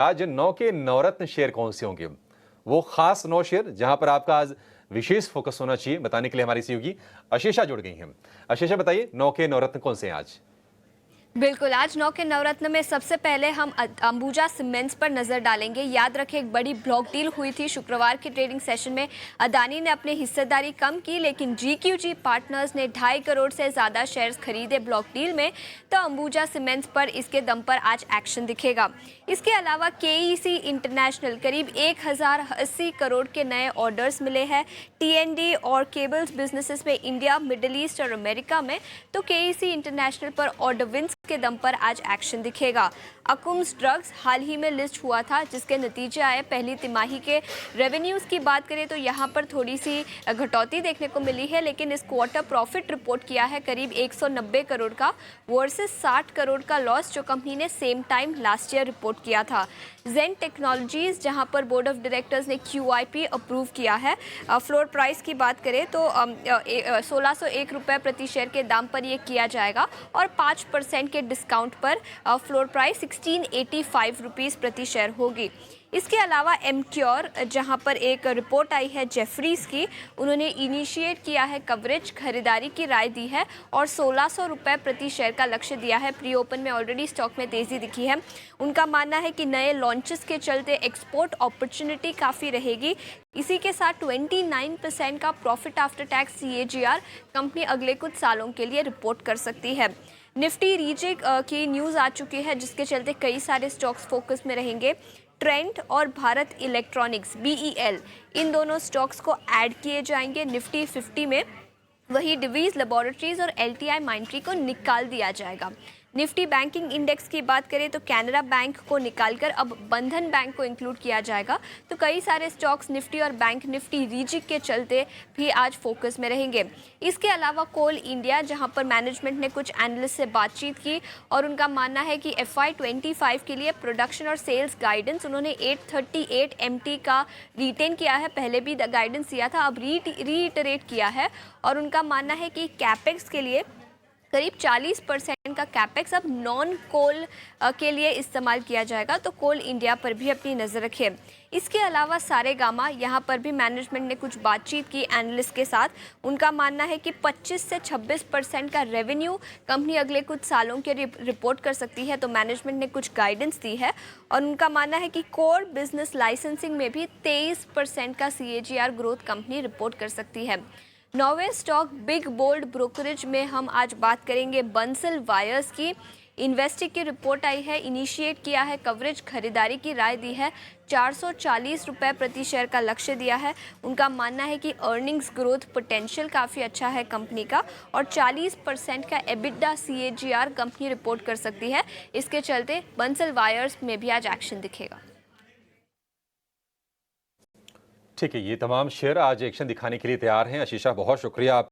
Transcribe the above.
आज 9 के नवरत्न शेयर कौन से होंगे? वो खास 9 शेयर जहां पर आपका आज विशेष फोकस होना चाहिए, बताने के लिए हमारी सहयोगी अशेषा जुड़ गई हैं। अशेषा, बताइए 9 के नवरत्न कौन से हैं आज? बिल्कुल, आज 9 के नवरत्न में सबसे पहले हम अंबुजा सीमेंट्स पर नजर डालेंगे। याद रखें, एक बड़ी ब्लॉक डील हुई थी शुक्रवार के ट्रेडिंग सेशन में। अदानी ने अपनी हिस्सेदारी कम की, लेकिन जीक्यूजी पार्टनर्स ने 2.5 करोड़ से ज्यादा शेयर्स खरीदे ब्लॉक डील में। तो अंबुजा सीमेंट्स पर इसके दम पर आज एक्शन दिखेगा। इसके अलावा केईसी इंटरनेशनल करीब 1080 करोड़ के नए ऑर्डर्स मिले हैं टीएनडी और केबल्स बिजनेसेस में इंडिया, मिडिल ईस्ट और अमेरिका में। तो केईसी इंटरनेशनल पर ऑर्डर विंस के दम पर आज एक्शन दिखेगा। अकुम्स ड्रग्स हाल ही में लिस्ट हुआ था, जिसके नतीजे आए। पहली तिमाही के रेवेन्यूज की बात करें तो यहाँ पर थोड़ी सी घटौती देखने को मिली है, लेकिन इस क्वार्टर प्रॉफिट रिपोर्ट किया है करीब 190 करोड़ का वर्सेस 60 करोड़ का लॉस जो कंपनी ने same time last year report किया था। जेन टेक्नोलॉजीज, जहां पर बोर्ड ऑफ डायरेक्टर्स ने क्यूआईपी अप्रूव किया है। फ्लोर प्राइस की बात करें तो 1601 रुपये प्रति शेयर के दाम पर ये किया जाएगा और 5% के डिस्काउंट पर फ्लोर प्राइस 1685 रुपीज़ प्रति शेयर होगी। इसके अलावा एमक्योर, जहां पर एक रिपोर्ट आई है जेफरीज की, उन्होंने इनिशिएट किया है कवरेज, खरीदारी की राय दी है और 1600 रुपये प्रति शेयर का लक्ष्य दिया है। प्री ओपन में ऑलरेडी स्टॉक में तेजी दिखी है। उनका मानना है कि नए लॉन्चेस के चलते एक्सपोर्ट अपॉर्चुनिटी काफ़ी रहेगी। इसी के साथ 29% का profit after tax CAGR company अगले कुछ सालों के लिए रिपोर्ट कर सकती है। निफ्टी रीजेक की न्यूज़ आ चुकी है, जिसके चलते कई सारे स्टॉक्स फोकस में रहेंगे। ट्रेंड और भारत इलेक्ट्रॉनिक्स बीईएल, इन दोनों स्टॉक्स को ऐड किए जाएंगे निफ्टी 50 में। वही डिवीज लेबोरेटरीज और एलटीआई माइंट्री को निकाल दिया जाएगा। निफ्टी बैंकिंग इंडेक्स की बात करें तो कैनरा बैंक को निकालकर अब बंधन बैंक को इंक्लूड किया जाएगा। तो कई सारे स्टॉक्स निफ्टी और बैंक निफ्टी रीजिक के चलते भी आज फोकस में रहेंगे। इसके अलावा कोल इंडिया, जहां पर मैनेजमेंट ने कुछ एनालिस्ट से बातचीत की और उनका मानना है कि FY25 के लिए प्रोडक्शन और सेल्स गाइडेंस उन्होंने 838 MT का रिटेन किया है। पहले भी गाइडेंस दिया था, अब रीइटरेट किया है और उनका मानना है कि कैपेक्स के लिए करीब 40% का कैपेक्स अब नॉन कोल के लिए इस्तेमाल किया जाएगा। तो कोल इंडिया पर भी अपनी नज़र रखें। इसके अलावा सारेगामा, यहाँ पर भी मैनेजमेंट ने कुछ बातचीत की एनालिस्ट के साथ। उनका मानना है कि 25 से 26% का रेवेन्यू कंपनी अगले कुछ सालों के रिपोर्ट कर सकती है। तो मैनेजमेंट ने कुछ गाइडेंस दी है और उनका मानना है कि कोर बिजनेस लाइसेंसिंग में भी 23% का सीएजीआर ग्रोथ कंपनी रिपोर्ट कर सकती है। नौवे स्टॉक बिग बोल्ड ब्रोकरेज में हम आज बात करेंगे बंसल वायर्स की। इन्वेस्टिक की रिपोर्ट आई है, इनिशिएट किया है कवरेज, खरीदारी की राय दी है, 440 रुपये प्रति शेयर का लक्ष्य दिया है। उनका मानना है कि अर्निंग्स ग्रोथ पोटेंशियल काफ़ी अच्छा है कंपनी का और 40% का एबिटा सीएजीआर कंपनी रिपोर्ट कर सकती है। इसके चलते बंसल वायर्स में भी आज एक्शन दिखेगा। ठीक है, ये तमाम शेयर आज एक्शन दिखाने के लिए तैयार हैं। अशीषा, बहुत शुक्रिया आप